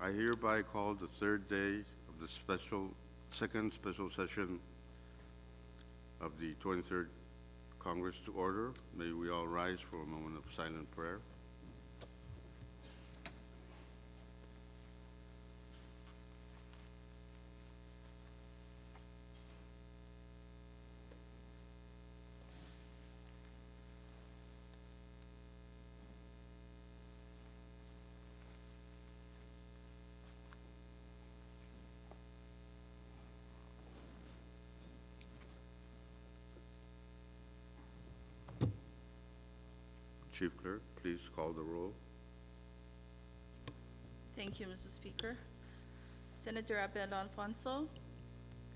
I hereby call the third day of the second special session of the 23rd Congress to order. May we all rise for a moment of silent prayer. Chief Clerk, please call the roll. Thank you, Mr. Speaker. Senator Abel Alfonso,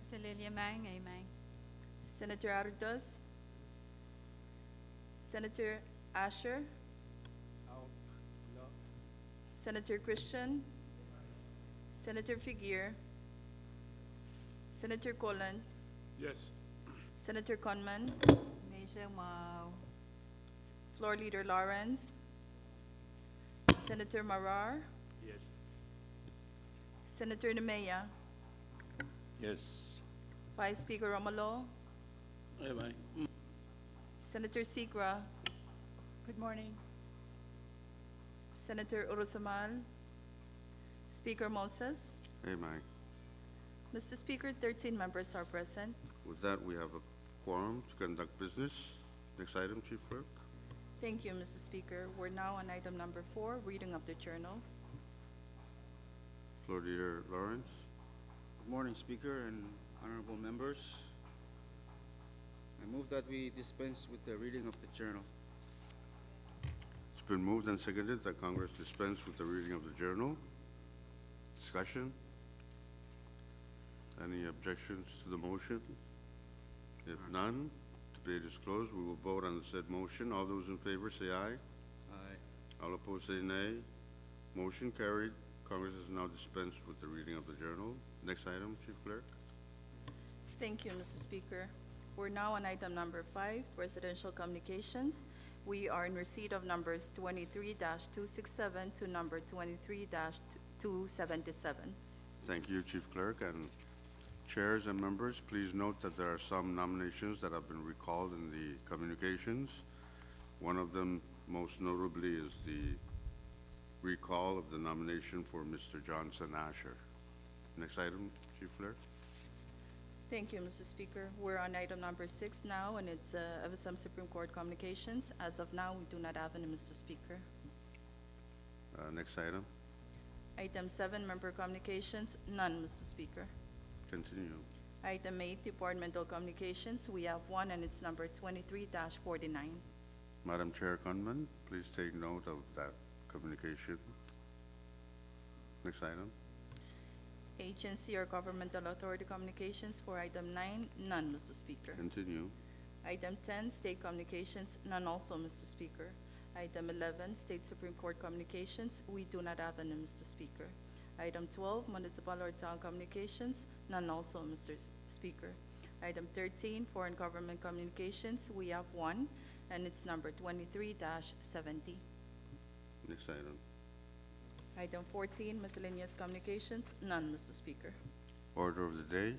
Kasalilia Mang, amen. Senator Ardos, Senator Asher, Senator Christian, Senator Figuer, Senator Colon, Yes. Senator Conman, Major Mao. Floor Leader Lawrence, Senator Marar, Yes. Senator Nemea, Yes. Vice Speaker Romulo, Aye. Senator Sigra, Good morning. Senator Urusamal, Speaker Moses. Aye. Mr. Speaker, 13 members are present. With that, we have a quorum to conduct business. Next item, Chief Clerk. Thank you, Mr. Speaker. We're now on item number 4, reading of the journal. Floor Leader Lawrence. Good morning, Speaker and honorable members. I move that we dispense with the reading of the journal. It's been moved and seconded that Congress dispense with the reading of the journal. Discussion? Any objections to the motion? If none, debate is closed. We will vote on the said motion. All those in favor say aye. Aye. All opposed say nay. Motion carried. Congress is now dispensed with the reading of the journal. Next item, Chief Clerk. Thank you, Mr. Speaker. We're now on item number 5, presidential communications. We are in receipt of numbers 23-267 to number 23-277. Thank you, Chief Clerk. And chairs and members, please note that there are some nominations that have been recalled in the communications. One of them, most notably, is the recall of the nomination for Mr. Johnson Asher. Next item, Chief Clerk. Thank you, Mr. Speaker. We're on item number 6 now, and it's FSM Supreme Court communications. As of now, we do not have any, Mr. Speaker. Next item. Item 7, member communications, none, Mr. Speaker. Continue. Item 8, departmental communications, we have one, and it's number 23-49. Madam Chair Conman, please take note of that communication. Next item. Agency or governmental authority communications for item 9, none, Mr. Speaker. Continue. Item 10, state communications, none also, Mr. Speaker. Item 11, state Supreme Court communications, we do not have any, Mr. Speaker. Item 12, municipal or town communications, none also, Mr. Speaker. Item 13, foreign government communications, we have one, and it's number 23-70. Next item. Item 14, miscellaneous communications, none, Mr. Speaker. Order of the day.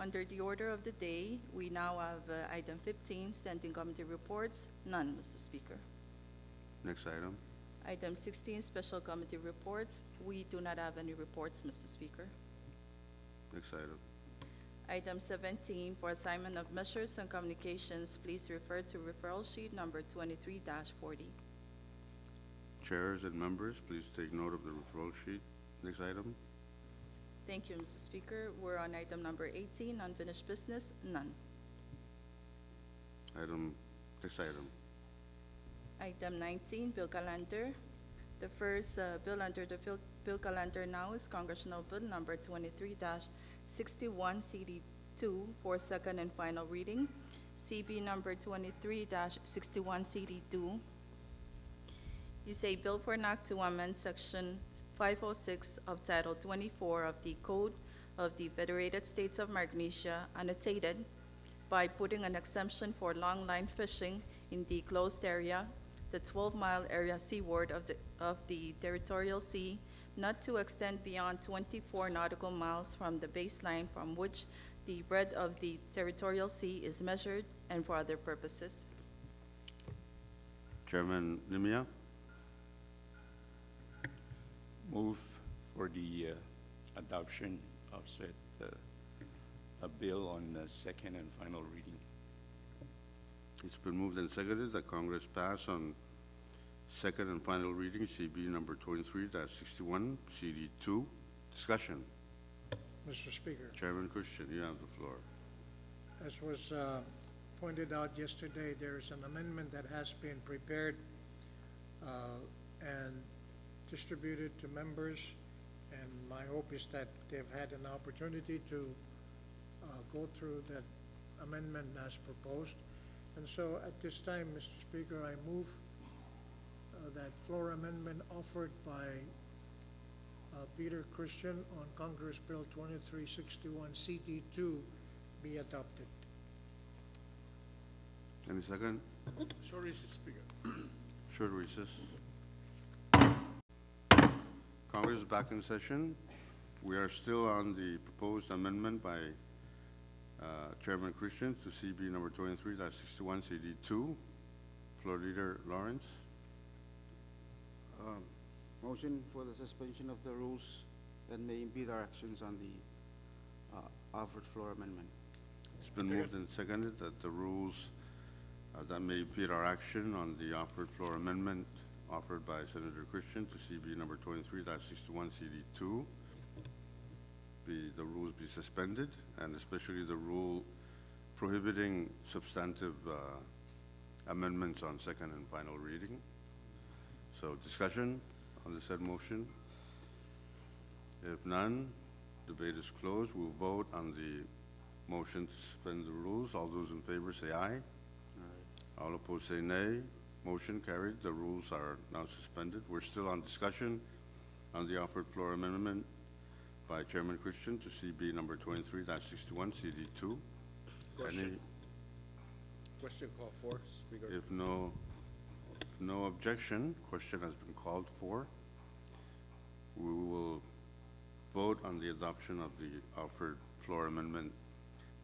Under the order of the day, we now have item 15, standing committee reports, none, Mr. Speaker. Next item. Item 16, special committee reports, we do not have any reports, Mr. Speaker. Next item. Item 17, for assignment of measures and communications, please refer to referral sheet number 23-40. Chairs and members, please take note of the referral sheet. Next item. Thank you, Mr. Speaker. We're on item number 18, unfinished business, none. Next item. Item 19, bill calendar. The first bill under the bill calendar now is Congressional Bill number 23-61 CD2 for second and final reading. CB number 23-61 CD2 is a bill for an act to amend section 506 of Title 24 of the Code of the Federated States of Micronesia, annotated by putting an exemption for longline fishing in the closed area the 12-mile area seaward of the territorial sea not to extend beyond 24 nautical miles from the baseline from which the breadth of the territorial sea is measured, and for other purposes. Chairman Limia, Move for the adoption of said a bill on second and final reading. it's been moved and seconded that Congress pass on second and final reading CB number 23-61, CD2. Discussion. Mr. Speaker, Chairman Christian, you have the floor. as was pointed out yesterday, there is an amendment that has been prepared and distributed to members, and my hope is that they've had an opportunity to go through that amendment as proposed. And so at this time, Mr. Speaker, I move that floor amendment offered by Peter Christian on Congress Bill 2361 CD2 be adopted. Any second? Short recess, Speaker. Short recess. Congress is back in session. We are still on the proposed amendment by Chairman Christian to CB number 23-61 CD2. Floor Leader Lawrence. Motion for the suspension of the rules that may impede our actions on the offered floor amendment. It's been moved and seconded that the rules that may impede our action on the offered floor amendment offered by Senator Christian to CB number 23-61 CD2 the rules be suspended, and especially the rule prohibiting substantive amendments on second and final reading. So discussion on the said motion? If none, debate is closed. We'll vote on the motion to suspend the rules. All those in favor say aye. All opposed say nay. Motion carried. The rules are now suspended. We're still on discussion on the offered floor amendment by Chairman Christian to CB number 23-61 CD2. Question. Question call for, Speaker. If no objection, question has been called for. We will vote on the adoption of the offered floor amendment.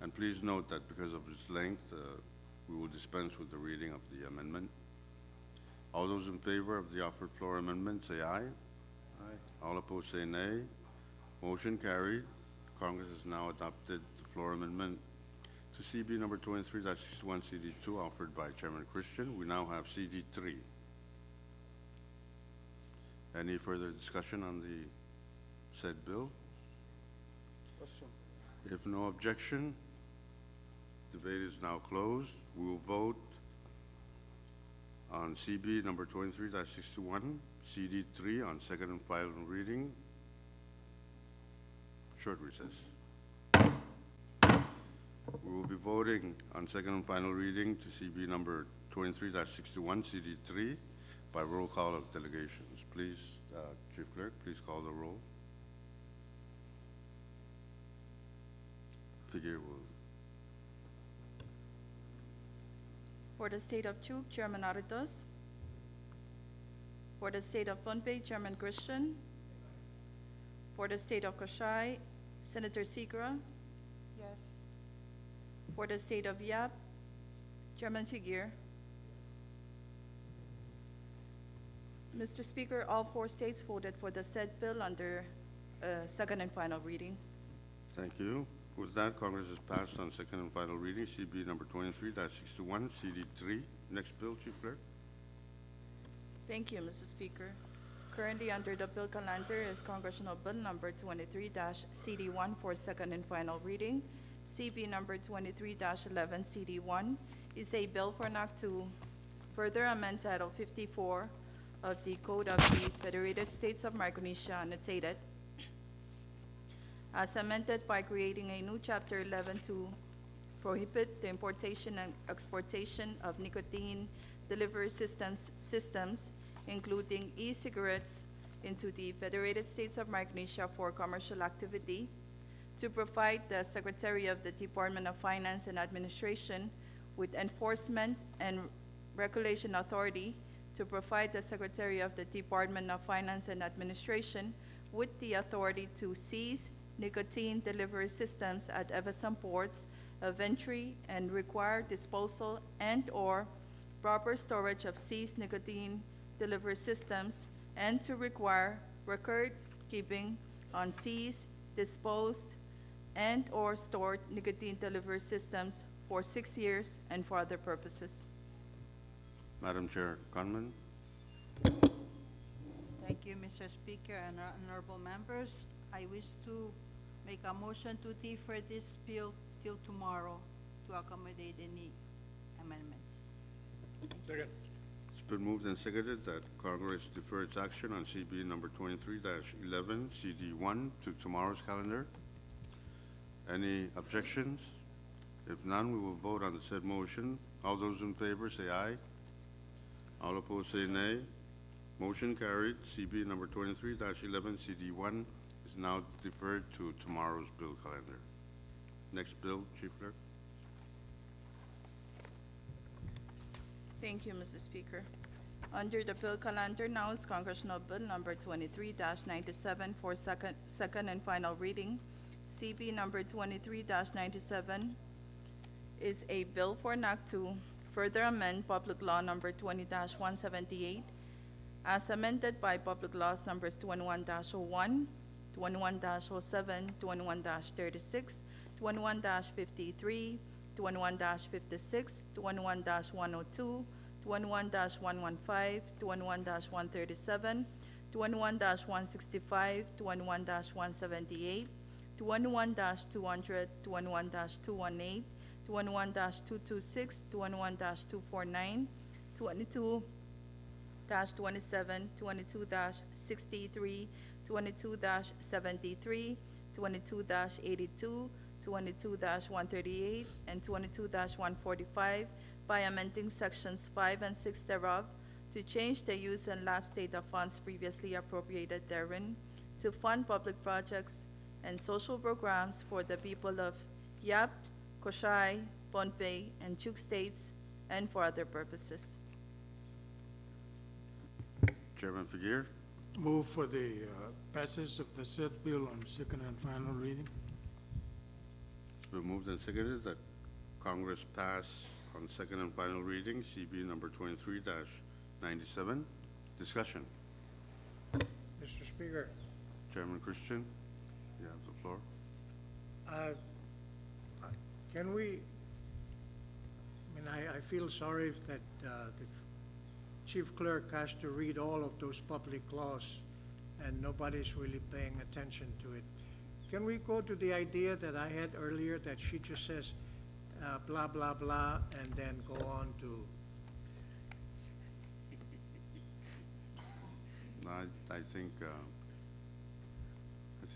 And please note that because of its length, we will dispense with the reading of the amendment. All those in favor of the offered floor amendment say aye. Aye. All opposed say nay. Motion carried. Congress has now adopted the floor amendment to CB number 23-61 CD2 offered by Chairman Christian. We now have CD3. Any further discussion on the said bill? Question. If no objection, debate is now closed. We will vote on CB number 23-61 CD3 on second and final reading. Short recess. We will be voting on second and final reading to CB number 23-61 CD3 by roll call of delegations. Please, Chief Clerk, please call the roll. Figure will. For the state of Chuk, Chairman Aritos. For the state of Pohnpei, Chairman Christian. For the state of Koshai, Senator Sikra. Yes. For the state of Yap, Chairman Figuer. Mr. Speaker, all 4 states voted for the said bill under second and final reading. Thank you. With that, Congress has passed on second and final reading, CB number 23-61, CD3. Next bill, Chief Clerk. Thank you, Mr. Speaker. Currently under the bill calendar is Congressional Bill number 23-CD1 for second and final reading. CB number 23-11 CD1 is a bill for an act to further amend Title 54 of the Code of the Federated States of Micronesia, annotated, as amended by creating a new Chapter 11 to prohibit the importation and exportation of nicotine delivery systems, including e-cigarettes, into the Federated States of Micronesia for commercial activity, to provide the Secretary of the Department of Finance and Administration with enforcement and regulation authority to provide the Secretary of the Department of Finance and Administration with the authority to seize nicotine delivery systems at FSM ports of entry and require disposal and/or proper storage of seized nicotine delivery systems, and to require record keeping on seized, disposed, and/or stored nicotine delivery systems for 6 years and for other purposes. Madam Chair Conman, Thank you, Mr. Speaker and honorable members. I wish to make a motion to defer this bill till tomorrow to accommodate any amendments. Second. it's been moved and seconded that Congress defer its action on CB number 23-11, CD1, to tomorrow's calendar. Any objections? If none, we will vote on the said motion. All those in favor say aye. All opposed say nay. Motion carried. CB number 23-11, CD1 is now deferred to tomorrow's bill calendar. Next bill, Chief Clerk. Thank you, Mr. Speaker. Under the bill calendar now is Congressional Bill Number 23-97 for second and final reading. CB number 23-97 is a bill for an act to further amend Public Law Number 20-178 as amended by Public Laws Numbers 21-01, 21-07, 21-36, 21-53, 21-56, 21-102, 21-115, 21-137, 21-165, 21-178, 21-200, 21-218, 21-226, 21-249, 22-27, 22-63, 22-73, 22-82, 22-138, and 22-145 by amending sections 5 and 6 thereof to change the use and lapse date of funds previously appropriated therein to fund public projects and social programs for the people of Yap, Koshai, Pohnpei, and Chuk states, and for other purposes. Chairman Figueres. Move for the passage of the said bill on second and final reading. It's been moved and seconded that Congress pass on second and final reading CB number 23-97. Discussion. Mr. Speaker, Chairman Christian, you have the floor. can we, I feel sorry that the chief clerk has to read all of those public laws and nobody's really paying attention to it. Can we go to the idea that I had earlier that she just says blah, blah, blah, and then go on to, No, I think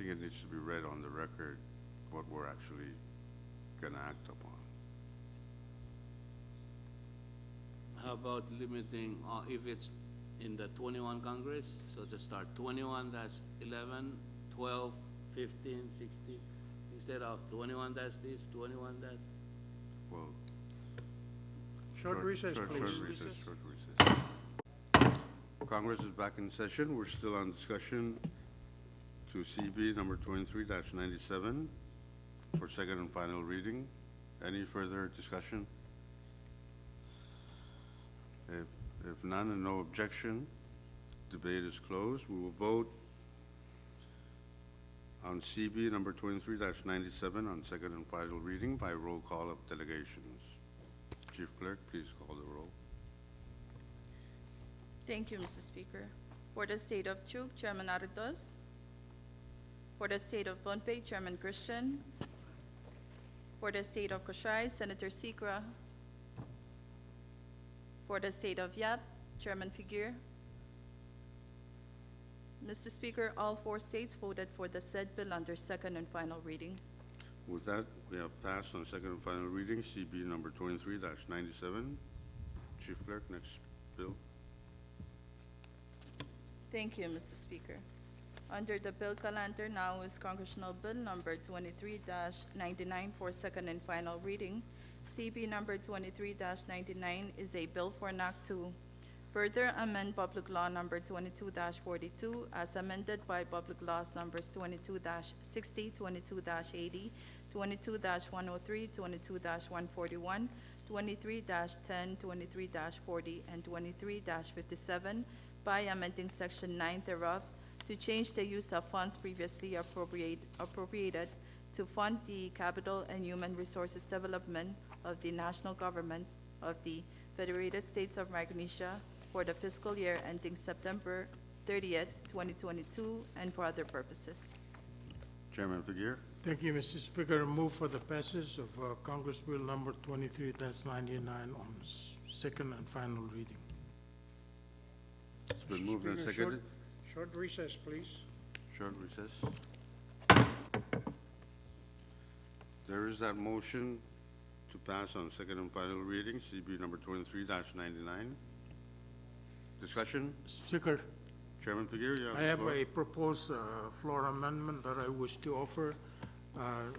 it needs to be read on the record what we're actually gonna act upon. How about limiting, if it's in the 21 Congress, so to start 21-11, 12, 15, 16, instead of 21 dash this, 21 dash? Well, short recess, please. Short recess. Congress is back in session. We're still on discussion to CB number 23-97 for second and final reading. Any further discussion? If none and no objection, debate is closed. We will vote on CB number 23-97 on second and final reading by roll call of delegations. Chief Clerk, please call the roll. Thank you, Mr. Speaker. For the state of Chuk, Chairman Aritos. For the state of Pohnpei, Chairman Christian. For the state of Koshai, Senator Sikra. For the state of Yap, Chairman Figueres. Mr. Speaker, all 4 states voted for the said bill under second and final reading. With that, we have passed on second and final reading, CB number 23-97. Chief Clerk, next bill. Thank you, Mr. Speaker. Under the bill calendar now is Congressional Bill Number 23-99 for second and final reading. CB number 23-99 is a bill for an act to Further amend public law number 22-42 as amended by public laws numbers 22-60, 22-80, 22-103, 22-141, 23-10, 23-40, and 23-57 by amending section 9 thereof to change the use of funds previously appropriated to fund the capital and human resources development of the national government of the Federated States of Micronesia for the fiscal year ending September 30th, 2022, and for other purposes. Chairman Figueroa. Thank you, Mr. Speaker. I move for the passage of Congress Bill number 23-99 on second and final reading. It's been moved and Speaker, seconded. Short recess, please. Short recess. There is that motion to pass on second and final reading, CB number 23-99. Discussion? Speaker, Chairman Figueroa, you have I the have floor. a proposed floor amendment that I wish to offer. And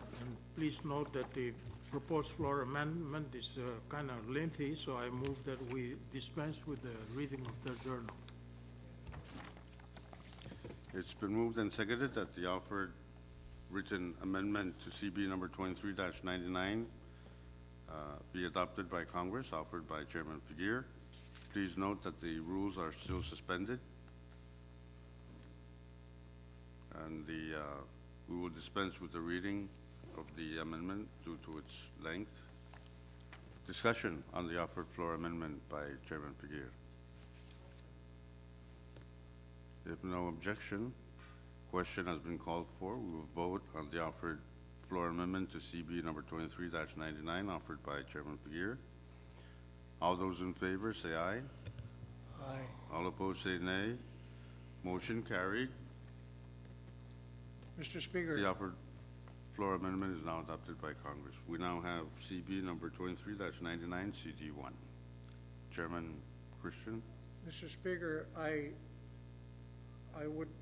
please note that the proposed floor amendment is kind of lengthy, so I move that we dispense with the reading of the journal. It's been moved and seconded that the offered written amendment to CB number 23-99 be adopted by Congress, offered by Chairman Figueroa. Please note that the rules are still suspended. And we will dispense with the reading of the amendment due to its length. Discussion on the offered floor amendment by Chairman Figueroa. If no objection, question has been called for. We will vote on the offered floor amendment to CB number 23-99 offered by Chairman Figueroa. All those in favor say aye. Aye. All opposed say nay. Motion carried. Mr. Speaker. The offered floor amendment is now adopted by Congress. We now have CB number 23-99, CD1. Chairman Christian? Mr. Speaker, I would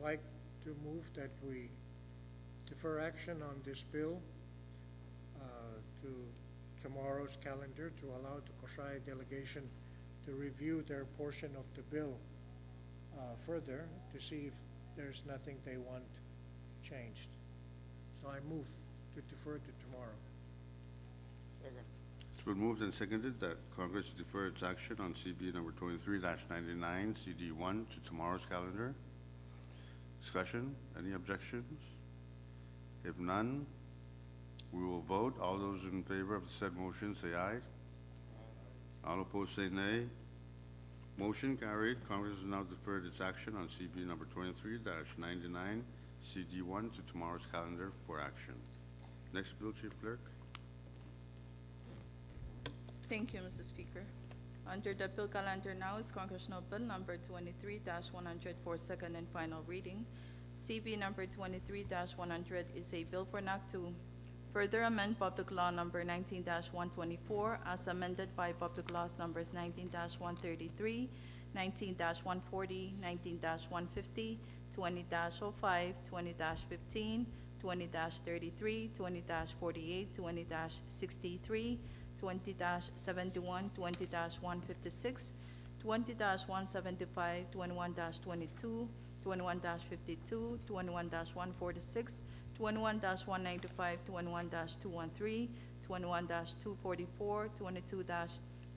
like to move that we defer action on this bill to tomorrow's calendar to allow the Koshai delegation to review their portion of the bill further to see if there's nothing they want changed. So I move to defer to tomorrow. It's been moved and seconded that Congress defer its action on CB number 23-99, CD1 to tomorrow's calendar. Discussion? Any objections? If none, we will vote. All those in favor of the said motion say aye. All opposed say nay. Motion carried. Congress has now deferred its action on CB number 23-99, CD1 to tomorrow's calendar for action. Next bill, Chief Clerk. Thank you, Mr. Speaker. Under the bill calendar now is Congressional Bill number 23-100 for second and final reading. CB number 23-100 is a bill for NAC to further amend Public Law number 19-124 as amended by Public Laws numbers 19-133, 19-140, 19-150, 20-05, 20-15, 20-33, 20-48, 20-63, 20-71, 20-156, 20-175, 21-22, 21-52, 21-146, 21-195, 21-213, 21-244,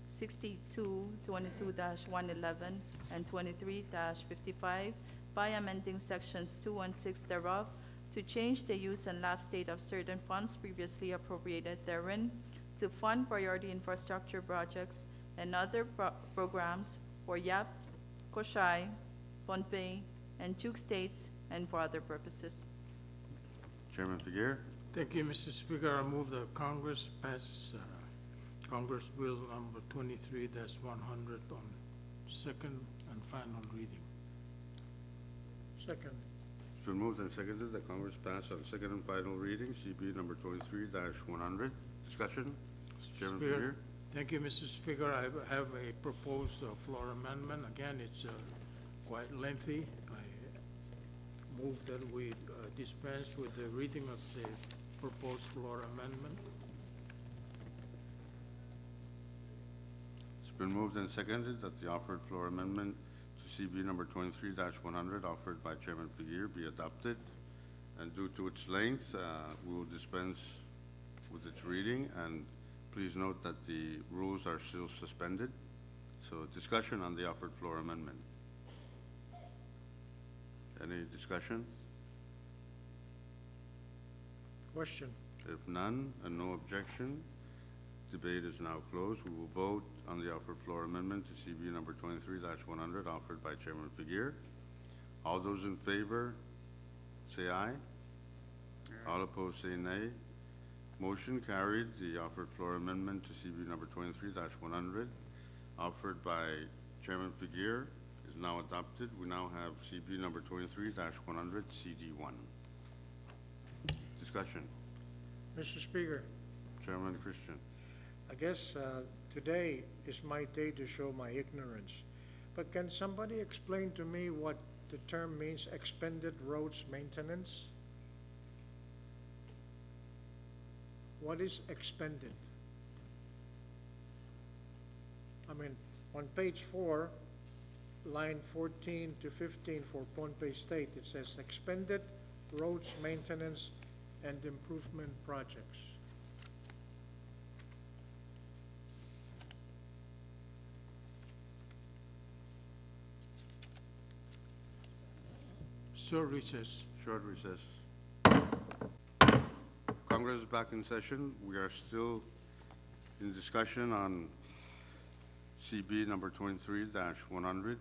22-62, 22-111, and 23-55 by amending sections 2 and 6 thereof to change the use and lapse date of certain funds previously appropriated therein to fund priority infrastructure projects and other programs for YAP, Koshai, Pohnpei, and Chuk states, and for other purposes. Chairman Figueroa. Thank you, Mr. Speaker. I move that Congress passes Congress Bill number 23-100 on second and final reading. Second. It's been moved and seconded that Congress pass on second and final reading, CB number 23-100. Discussion? Chairman Speaker. Figueroa. Thank you, Mr. Speaker. I have a proposed floor amendment. Again, it's quite lengthy. I move that we dispense with the reading of the proposed floor amendment. It's been moved and seconded that the offered floor amendment to CB number 23-100 offered by Chairman Figueroa be adopted. And due to its length, we will dispense with its reading, and please note that the rules are still suspended. So discussion on the offered floor amendment. Any discussion? Question. If none, and no objection, debate is now closed. We will vote on the offered floor amendment to CB number 23-100 offered by Chairman Figueroa. All those in favor, say aye. All opposed, say nay. Motion carried. The offered floor amendment to CB number 23-100 offered by Chairman Figueroa is now adopted. We now have CB number 23-100 CD1. Discussion. Mr. Speaker, Chairman Christian. I guess today is my day to show my ignorance. But can somebody explain to me what the term means, expended roads maintenance? What is expended? I mean, on page 4, line 14 to 15 for Pohnpei State, it says expended roads maintenance and improvement projects. Short recess. Short recess. Congress is back in session. We are still in discussion on CB number 23-100,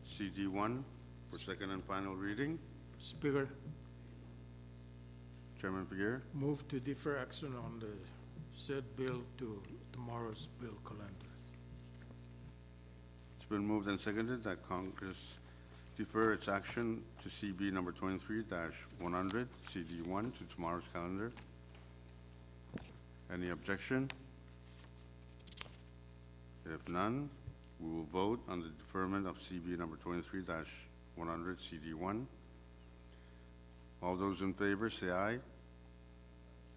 CD1 for second and final reading. Speaker, Chairman Figueroa. move to defer action on the said bill to tomorrow's bill calendar. It's been moved and seconded that Congress defer its action to CB number 23-100, CD1 to tomorrow's calendar. Any objection? If none, we will vote on the deferment of CB number 23-100, CD1. All those in favor say aye.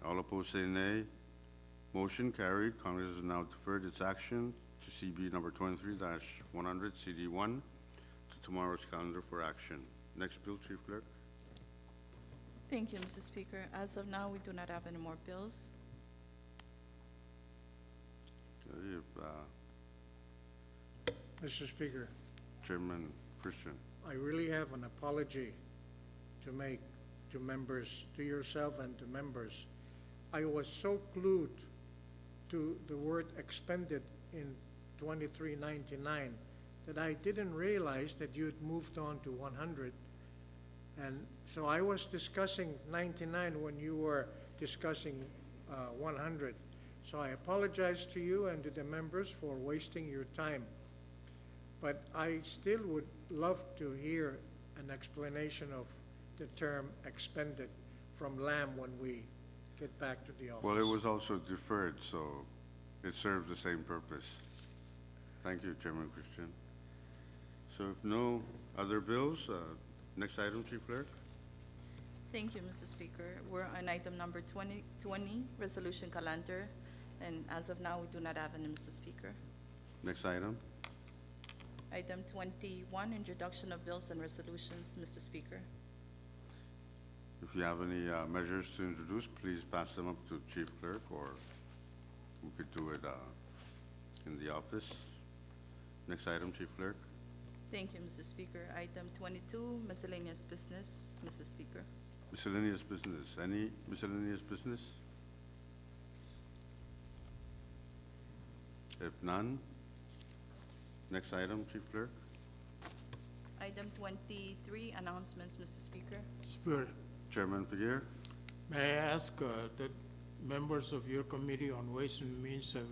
All opposed say nay. Motion carried. Congress has now deferred its action to CB number 23-100, CD1 to tomorrow's calendar for action. Next bill, Chief Clerk. Thank you, Mr. Speaker. As of now, we do not have any more bills. Okay, if, Mr. Speaker, Chairman Christian. I really have an apology to make to members, to yourself and to members. I was so glued to the word expended in 2399 that I didn't realize that you'd moved on to 100. And so I was discussing 99 when you were discussing 100. So I apologize to you and to the members for wasting your time. But I still would love to hear an explanation of the term expended from Lamb when we get back to the office. Well, it was also deferred, so it serves the same purpose. Thank you, Chairman Christian. So if no other bills, next item, Chief Clerk. Thank you, Mr. Speaker. We're on item number 2020, resolution calendar, and as of now, we do not have any, Mr. Speaker. Next item. Item 21, introduction of bills and resolutions, Mr. Speaker. If you have any measures to introduce, please pass them up to Chief Clerk, or we could do it in the office. Next item, Chief Clerk. Thank you, Mr. Speaker. Item 22, miscellaneous business, Mr. Speaker. Miscellaneous business. Any miscellaneous business? If none, next item, Chief Clerk. Item 23, announcements, Mr. Speaker. Speaker, Chairman Figueroa. may I ask that members of your Committee on Ways and Means have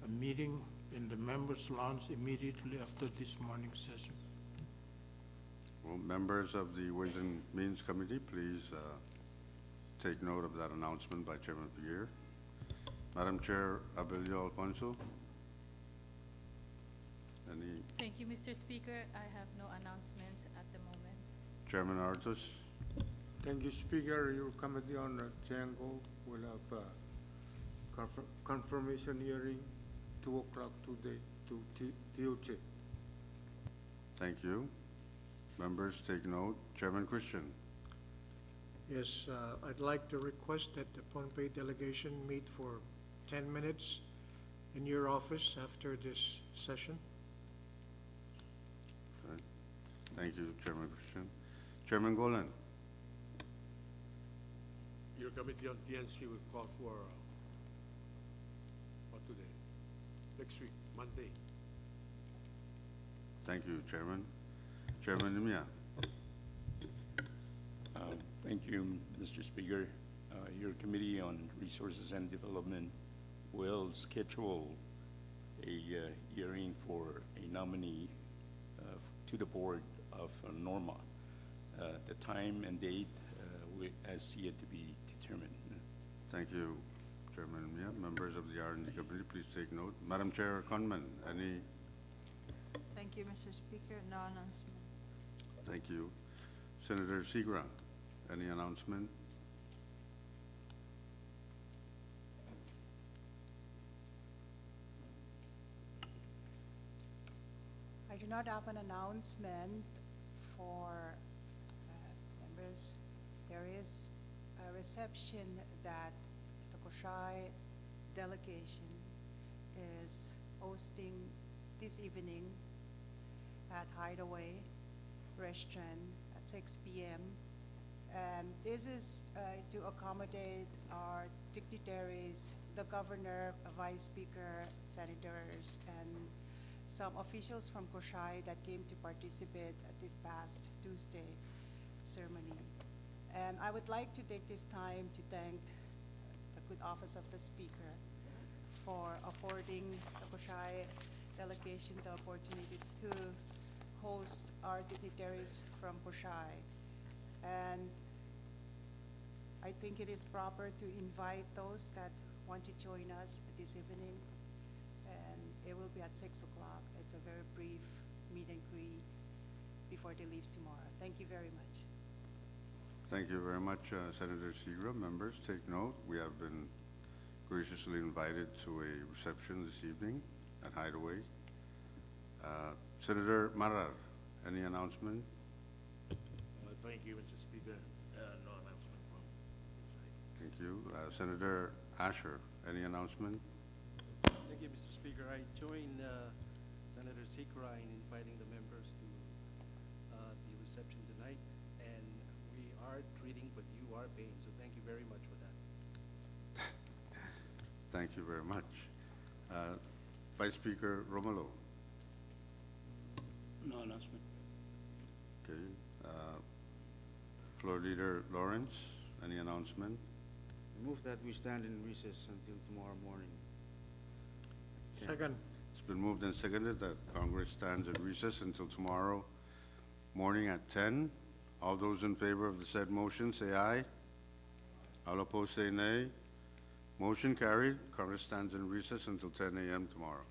a meeting in the members' lounge immediately after this morning's session? Well, members of the Ways and Means Committee, please take note of that announcement by Chairman Figueroa. Madam Chair Abelio Alfonso. Any? Thank you, Mr. Speaker. I have no announcements at the moment. Chairman Artos. Thank you, Speaker. Your committee on Django will have confirmation hearing 2 o'clock today. to TOT. Thank you. Members, take note. Chairman Christian. Yes, I'd like to request that the Pohnpei delegation meet for 10 minutes in your office after this session. Okay. Thank you, Chairman Christian. Chairman Golan. Your committee on TNC will call for, what today? Next week, Monday. Thank you, Chairman. Chairman Nimia. Thank you, Mr. Speaker. Your Committee on Resources and Development will schedule a hearing for a nominee to the board of Norma. The time and date as yet to be determined. Thank you, Chairman Nimia. Members of the R&D Committee, please take note. Madam Chair Conman, any? Thank you, Mr. Speaker. No announcement. Thank you. Senator Segra, any announcement? I do not have an announcement for members. There is a reception that the Koshai delegation is hosting this evening at Hideaway Restaurant at 6 p.m. And this is to accommodate our dignitaries, the governor, vice speaker, senators, and some officials from Koshai that came to participate at this past Tuesday ceremony. And I would like to take this time to thank the good office of the speaker for affording the Koshai delegation the opportunity to host our dignitaries from Koshai. And I think it is proper to invite those that want to join us this evening. And it will be at 6 o'clock. It's a very brief meet and greet before they leave tomorrow. Thank you very much. Thank you very much, Senator Segra. Members, take note. We have been graciously invited to a reception this evening at Hideaway. Senator Marar, any announcement? Thank you, Mr. Speaker. No announcement from this side. Thank you. Senator Asher, any announcement? Thank you, Mr. Speaker. I join Senator Sikra in inviting the members to the reception tonight, and we are treating, but you are paying, so thank you very much for that. Thank you very much. Vice Speaker Romalo. No announcement. Okay. Floor Leader Lawrence, any announcement? Move that we stand in recess until tomorrow morning. Second. It's been moved and seconded that Congress stands in recess until tomorrow morning at 10. All those in favor of the said motion say aye. All opposed say nay. Motion carried. Congress stands in recess until 10 a.m. tomorrow.